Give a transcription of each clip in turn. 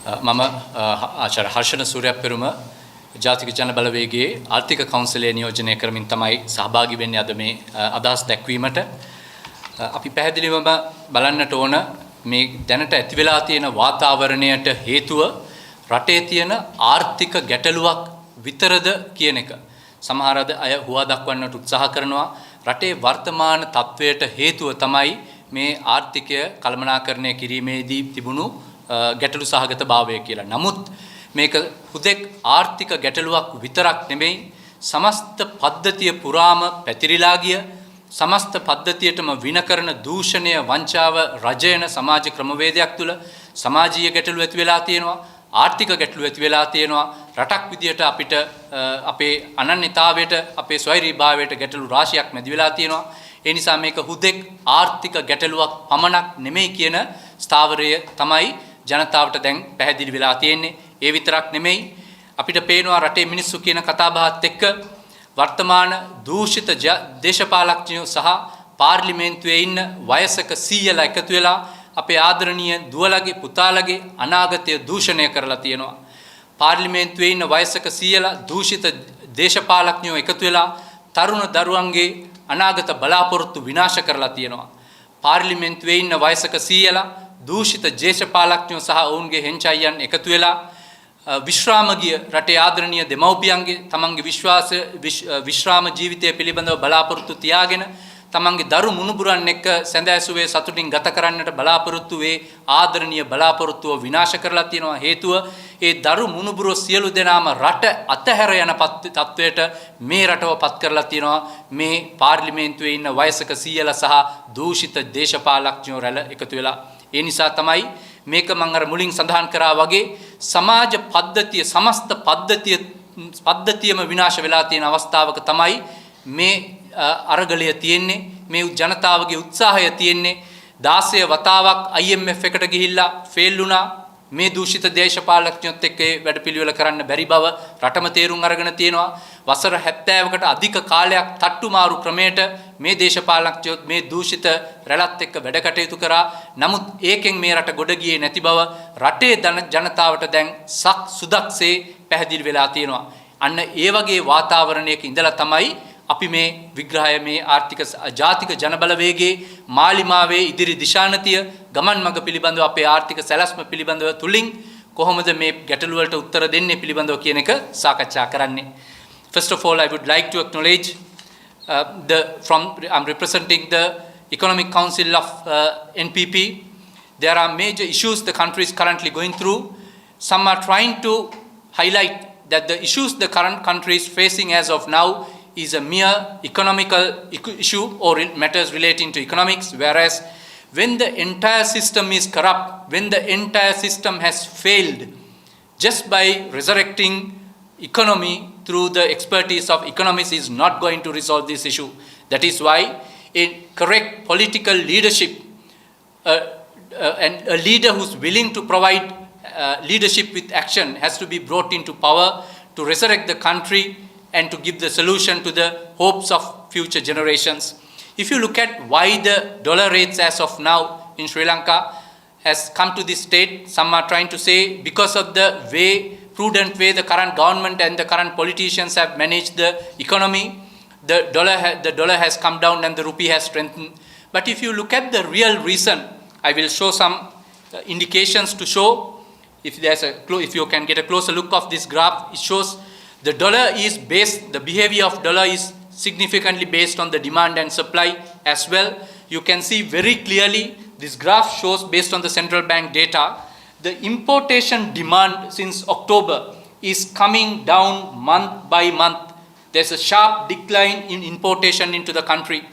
මම ආචාර්ය හර්ෂණ සූර්යප්පෙරුම ජාතික ජන බලවේගයේ ආර්ථික කවුන්සිලයේ නියෝජනය කරමින් තමයි සහභාගී වෙන්නේ අද මේ අදහස් දැක්වීමට. අපි පැහැදිලිවම බලන්නට ඕන මේ දැනට ඇති වෙලා තියෙන වාතාවරණයට හේතුව රටේ තියෙන ආර්ථික ගැටලුවක් විතරද කියන එක. සමහර අය හුවා දක්වන්නට උත්සාහ කරනවා රටේ වර්තමාන තත්වයට හේතුව තමයි මේ ආර්ථිකය කළමනාකරණය කිරීමේදී තිබුණු ගැටලු සහගත භාවය කියලා. නමුත් මේක හුදෙක් ආර්ථික ගැටලුවක් විතරක් නෙමෙයි සමස්ත පද්ධතිය පුරාම පැතිරිලා ගිය සමස්ත පද්ධතියටම වින කරන දූෂණය වංචාව රජයන සමාජ ක්‍රමවේදයක් තුළ සමාජීය ගැටලු ඇති වෙලා තියෙනවා, ආර්ථික ගැටලු ඇති වෙලා තියෙනවා. රටක් විදියට අපිට අපේ අනන්‍යතාවයට අපේ ස්වෛරීභාවයට ගැටලු රාශියක් මැදි වෙලා තියෙනවා. ඒ නිසා මේක හුදෙක් ආර්ථික ගැටලුවක් පමණක් නෙමෙයි කියන ස්ථාවරය තමයි ජනතාවට දැන් පැහැදිලි වෙලා තියෙන්නේ. ඒ විතරක් නෙමෙයි අපිට පේනවා රටේ මිනිස්සු කියන කතාබහත් එක්ක වර්තමාන දූෂිත දේශපාලඥයෝ සහ පාර්ලිමේන්තුවේ ඉන්න වයසක සීයලා එකතු වෙලා අපේ ආදරණීය දුවලගේ පුතාලගේ අනාගතය දූෂණය කරලා තියෙනවා. පාර්ලිමේන්තුවේ ඉන්න වයසක සීයලා දූෂිත දේශපාලඥයෝ එකතු වෙලා තරුණ දරුවන්ගේ අනාගත බලාපොරොත්තු විනාශ කරලා තියෙනවා. පාර්ලිමේන්තුවේ ඉන්න වයසක සීයලා දූෂිත දේශපාලඥයෝ සහ ඔවුන්ගේ හෙන්චයියන් එකතු වෙලා විශ්‍රාම ගිය රටේ ආදරණීය දෙමව්පියන්ගේ තමන්ගේ විශ්‍රාම ජීවිතය පිළිබඳව බලාපොරොත්තු තියාගෙන තමන්ගේ දරු මුණුබුරන් එක්ක සැඳෑසුවේ සතුටින් ගත කරන්නට බලාපොරොත්තු වේ ආදරණීය බලාපොරොත්තුව විනාශ කරලා තියෙනවා. හේතුව ඒ දරු මුණුබුරෝ සියලු දෙනාම රට අතහැර යන තත්වයට මේ රටව පත් කරලා තියෙනවා මේ පාර්ලිමේන්තුවේ ඉන්න වයසක සීයලා සහ දූෂිත දේශපාලඥයෝ රැළ එකතු වෙලා. ඒ නිසා තමයි මේක මම අර මුලින් සඳහන් කරා වගේ සමාජ පද්ධතිය සමස්ත පද්ධතියම විනාශ වෙලා තියෙන අවස්ථාවක තමයි මේ අරගලය තියෙන්නේ, මේ ජනතාවගේ උත්සාහය තියෙන්නේ. 16 වතාවක් IMF එකට ගිහිල්ලා ෆේල් වුණා. මේ දූෂිත දේශපාලඥයොත් එක්ක වැඩපිළිවෙල කරන්න බැරි බව රටම තේරුම් අරගෙන තියෙනවා. වසර 70කට අධික කාලයක් තට්ටු මාරු ක්‍රමයට මේ දේශපාලඥයොත් මේ දූෂිත රැළත් එක්ක වැඩ කටයුතු කරා. නමුත් ඒකෙන් මේ රට ගොඩ ගියේ නැති බව රටේ ජනතාවට දැන් සුදක්සේ පැහැදිලි වෙලා තියෙනවා. අන්න ඒ වගේ වාතාවරණයක ඉඳලා තමයි අපි මේ විග්‍රහය මේ ආර්ථික ජාතික ජනබලවේගයේ මාලිමාවේ ඉදිරි දිශානතිය ගමන් මඟ පිළිබඳව අපේ ආර්ථික සැලැස්ම පිළිබඳව තුලින් කොහොමද මේ ගැටලු වලට උත්තර දෙන්නේ පිළිබඳව කියන එක සාකච්ඡා කරන්නේ. First of all, I would like to acknowledge I'm representing the Economic Council of NPP. There are major issues the country is currently going through. Some are trying to highlight that the issues the current country is facing as of now is a mere economical issue or matters relating to economics, whereas when the entire system is corrupt, when the entire system has failed, just by resurrecting economy through the expertise of economists is not going to resolve this issue. That is why a correct political leadership and a leader who's willing to provide leadership with action has to be brought into power to resurrect the country and to give the solution to the hopes of future generations. If you look at why the dollar rates as of now in Sri Lanka has come to this state, some are trying to say because of the prudent way the current government and the current politicians have managed the economy, the dollar has come down and the rupee has strengthened. But if you look at the real reason, I will show some indications to show. If you can get a closer look of this graph, it shows the behavior of dollar is significantly based on the demand and supply as well. You can see very clearly this graph shows based on the central bank data, the importation demand since October is coming down month by month. There's a sharp decline in importation into the country.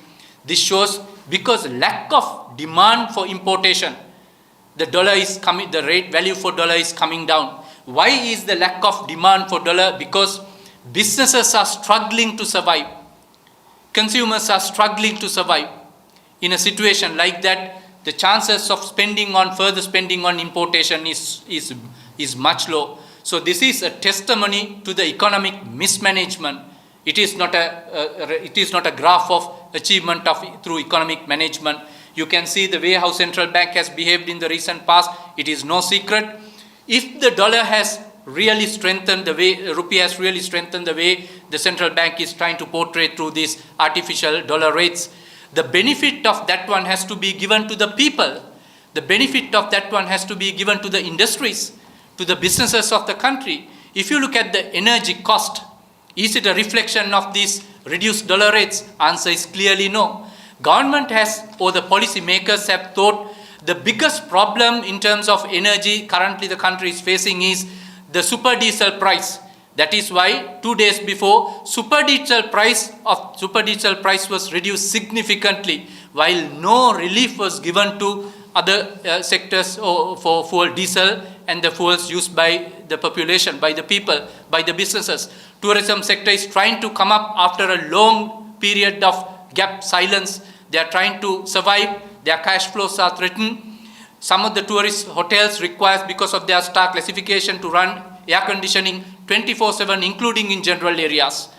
This shows because lack of demand for importation, the value for dollar is coming down. Why is the lack of demand for dollar? Because businesses are struggling to survive. Consumers are struggling to survive. In a situation like that, the chances of further spending on importation is much low. So this is a testimony to the economic mismanagement. It is not a graph of achievement through economic management. You can see the way how central bank has behaved in the recent past. It is no secret. If the dollar has really strengthened the way, rupee has really strengthened the way the central bank is trying to portray through these artificial dollar rates, the benefit of that one has to be given to the people. The benefit of that one has to be given to the industries, to the businesses of the country. If you look at the energy cost, is it a reflection of these reduced dollar rates? Answer is clearly no. Government has, or the policy makers have thought the biggest problem in terms of energy currently the country is facing is the super diesel price. That is why 2 days before, super diesel price was reduced significantly, while no relief was given to other sectors for fuel, diesel and the fuels used by the population, by the people, by the businesses. Tourism sector is trying to come up after a long period of gap silence. They are trying to survive. Their cash flows are threatened. Some of the tourist hotels require, because of their star classification, to run air conditioning 24/7, including in general areas.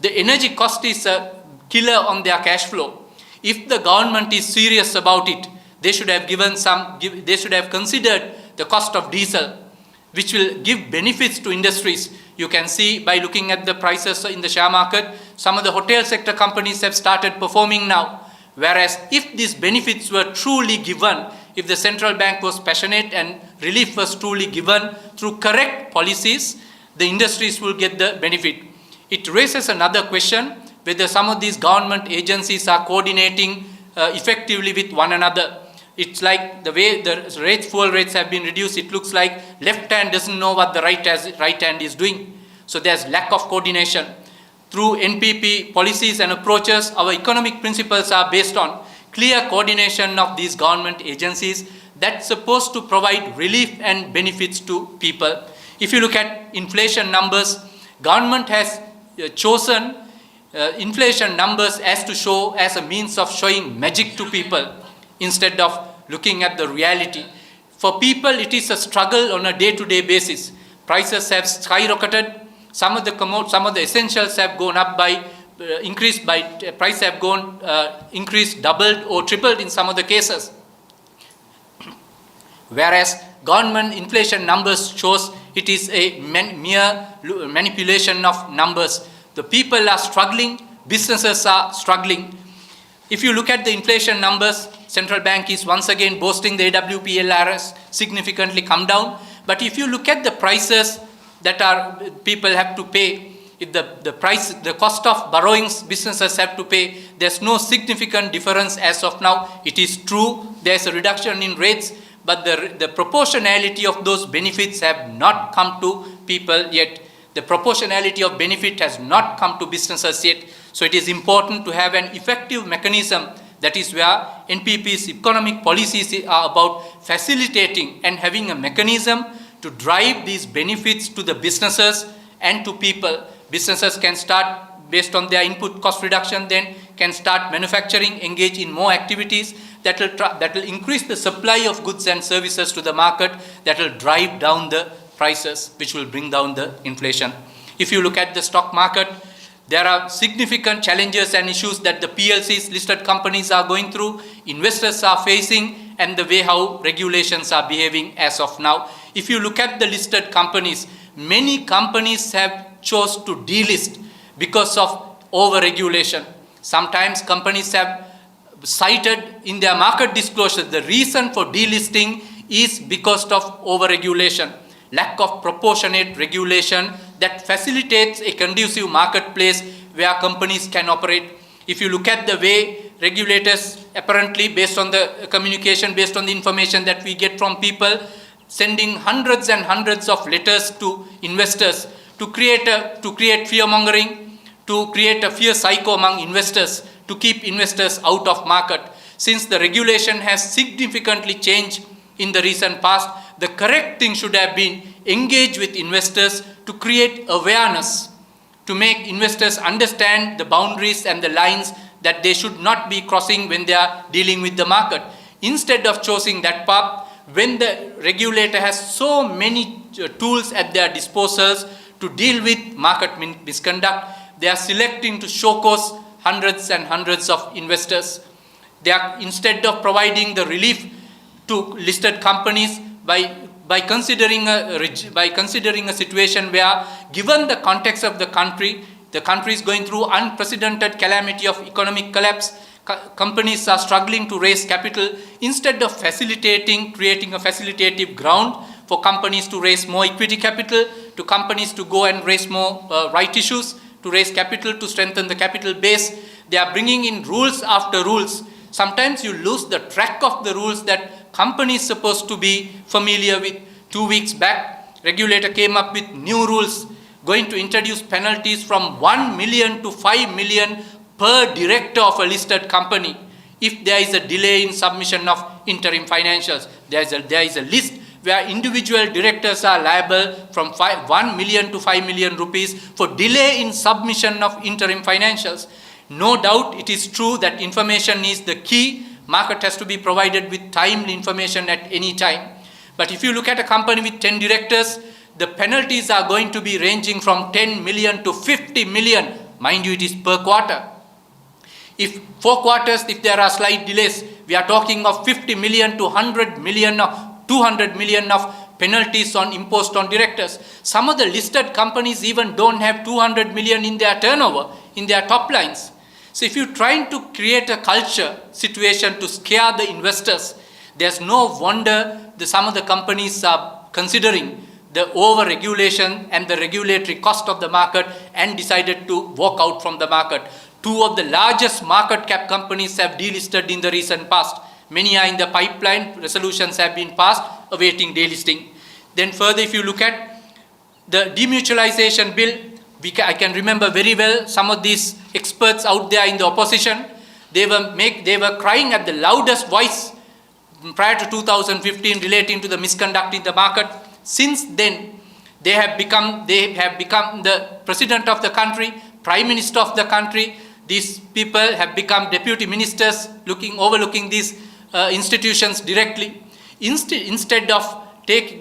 The energy cost is a killer on their cash flow. If the government is serious about it, they should have they should have considered the cost of diesel, which will give benefits to industries. You can see by looking at the prices in the share market, some of the hotel sector companies have started performing now. Whereas if these benefits were truly given, if the central bank was passionate and relief was truly given through correct policies, the industries will get the benefit. It raises another question, whether some of these government agencies are coordinating effectively with one another. It's like the way the fuel rates have been reduced, it looks like left hand doesn't know what the right hand is doing. So there's lack of coordination. Through NPP policies and approaches, our economic principles are based on clear coordination of these government agencies that's supposed to provide relief and benefits to people. If you look at inflation numbers, government has chosen inflation as as a means of showing magic to people instead of looking at the reality. For people, it is a struggle on a day-to-day basis. Prices have skyrocketed. Some of the essentials have gone up by increased, doubled or tripled in some of the cases. Whereas government inflation numbers shows it is a mere manipulation of numbers. The people are struggling, businesses are struggling. If you look at the inflation numbers, central bank is once again boasting the AWPLRS significantly come down. But if you look at the prices that people have to pay, if the cost of borrowings businesses have to pay, there's no significant difference as of now. It is true there's a reduction in rates, but the proportionality of those benefits have not come to people yet. The proportionality of benefit has not come to businesses yet. So it is important to have an effective mechanism. That is where NPP's economic policies are about facilitating and having a mechanism to drive these benefits to the businesses and to people. Businesses can start based on their input cost reduction, then can start manufacturing, engage in more activities that will increase the supply of goods and services to the market, that will drive down the prices, which will bring down the inflation. If you look at the stock market, there are significant challenges and issues that the PLCs, listed companies, are going through, investors are facing, and the way how regulations are behaving as of now. If you look at the listed companies, many companies have chose to delist because of over-regulation. Sometimes companies have cited in their market disclosure the reason for delisting is because of over-regulation, lack of proportionate regulation that facilitates a conducive marketplace where companies can operate. If you look at the way regulators, apparently based on the communication, based on the information that we get from people, sending hundreds and hundreds of letters to investors to create fear-mongering, to create a fear psycho among investors, to keep investors out of market. Since the regulation has significantly changed in the recent past, the correct thing should have been engage with investors to create awareness, to make investors understand the boundaries and the lines that they should not be crossing when they are dealing with the market. Instead of choosing that path, when the regulator has so many tools at their disposals to deal with market misconduct, they are selecting to show cause hundreds and hundreds of investors. They are, instead of providing the relief to listed companies by by considering a situation where, given the context of the country is going through unprecedented calamity of economic collapse, companies are struggling to raise capital. Instead of creating a facilitative ground for companies to raise more equity capital, to companies to go and raise more right issues, to raise capital, to strengthen the capital base, they are bringing in rules after rules. Sometimes you lose the track of the rules that companies supposed to be familiar with. 2 weeks back, regulator came up with new rules, going to introduce penalties from 1 million to 5 million per director of a listed company if there is a delay in submission of interim financials. There is a list where individual directors are liable from 1 million to 5 million rupees for delay in submission of interim financials. No doubt it is true that information is the key. Market has to be provided with timely information at any time. But if you look at a company with 10 directors, the penalties are going to be ranging from 10 million to 50 million. Mind you, it is per quarter. If 4 quarters, if there are slight delays, we are talking of 50 million to 100 million or 200 million of penalties imposed on directors. Some of the listed companies even don't have 200 million in their turnover, in their top lines. So if you're trying to create a culture situation to scare the investors, there's no wonder that some of the companies are considering the over-regulation and the regulatory cost of the market and decided to walk out from the market. 2 of the largest market cap companies have delisted in the recent past. Many are in the pipeline. Resolutions have been passed, awaiting delisting. Then further, if you look at the demutualization bill, I can remember very well some of these experts out there in the opposition. They were crying at the loudest voice prior to 2015 relating to the misconduct in the market. Since then, they have become the president of the country, prime minister of the country. These people have become deputy ministers overlooking these institutions directly. Instead of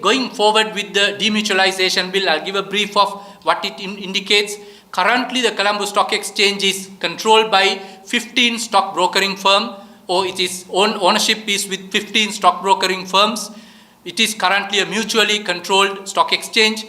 going forward with the demutualization bill, I'll give a brief of what it indicates. Currently, the Colombo Stock Exchange is controlled by 15 stock brokering firms, or its own ownership is with 15 stock brokering firms. It is currently a mutually controlled stock exchange.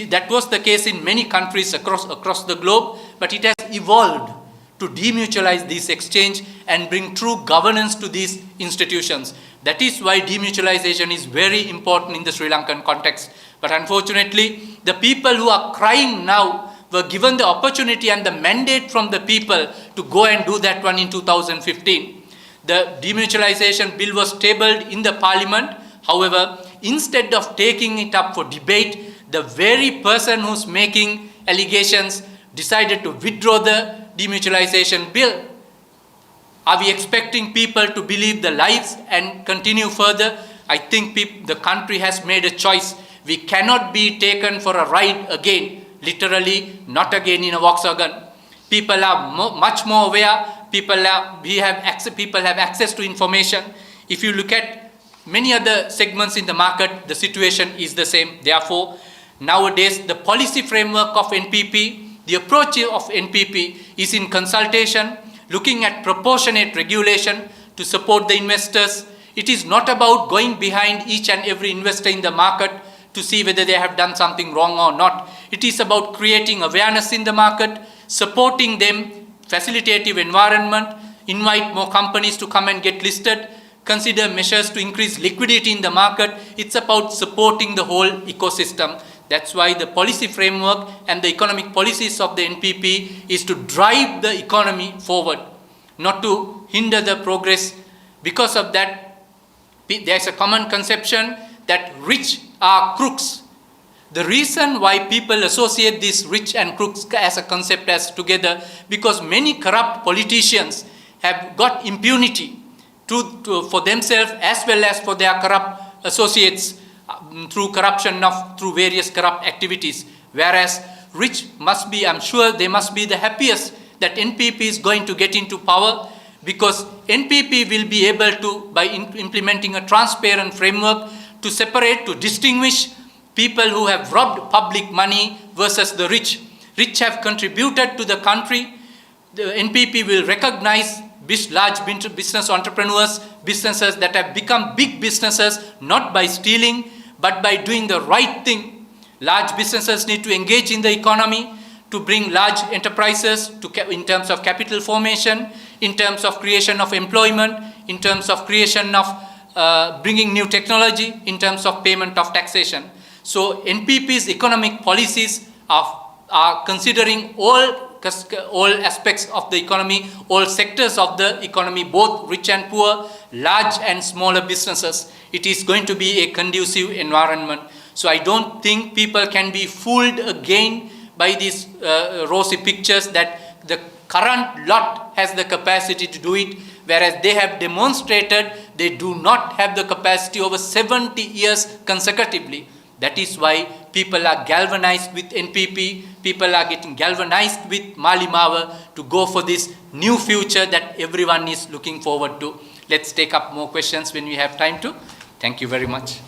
That was the case in many countries across the globe, but it has evolved to demutualize this exchange and bring true governance to these institutions. That is why demutualization is very important in the Sri Lankan context. But unfortunately, the people who are crying now were given the opportunity and the mandate from the people to go and do that one in 2015. The demutualization bill was tabled in the parliament. However, instead of taking it up for debate, the very person who's making allegations decided to withdraw the demutualization bill. Are we expecting people to believe the lies and continue further? I think the country has made a choice. We cannot be taken for a ride again, literally, not again in a Volkswagen. People are much more aware. People have access to information. If you look at many other segments in the market, the situation is the same. Therefore, nowadays, the policy framework of NPP, the approach of NPP is in consultation, looking at proportionate regulation to support the investors. It is not about going behind each and every investor in the market to see whether they have done something wrong or not. It is about creating awareness in the market, supporting them, facilitative environment, invite more companies to come and get listed, consider measures to increase liquidity in the market. It's about supporting the whole ecosystem. That's why the policy framework and the economic policies of the NPP is to drive the economy forward, not to hinder the progress. Because of that, there's a common conception that rich are crooks. The reason why people associate this rich and crooks as a concept as together, because many corrupt politicians have got impunity for themselves as well as for their corrupt associates through through various corrupt activities. Whereas rich must be, I'm sure they must be the happiest that NPP is going to get into power, because NPP will be able to, by implementing a transparent framework, to separate, to distinguish people who have robbed public money versus the rich. Rich have contributed to the country. The NPP will recognize large business entrepreneurs, businesses that have become big businesses, not by stealing, but by doing the right thing. Large businesses need to engage in the economy to bring large enterprises in terms of capital formation, in terms of creation of employment, in terms of creation of bringing new technology, in terms of payment of taxation. So NPP's economic policies are considering all aspects of the economy, all sectors of the economy, both rich and poor, large and smaller businesses. It is going to be a conducive environment. So I don't think people can be fooled again by these rosy pictures that the current lot has the capacity to do it, whereas they have demonstrated they do not have the capacity over 70 years consecutively. That is why people are galvanized with NPP, people are getting galvanized with Malimawa to go for this new future that everyone is looking forward to. Let's take up more questions when we have time to. Thank you very much.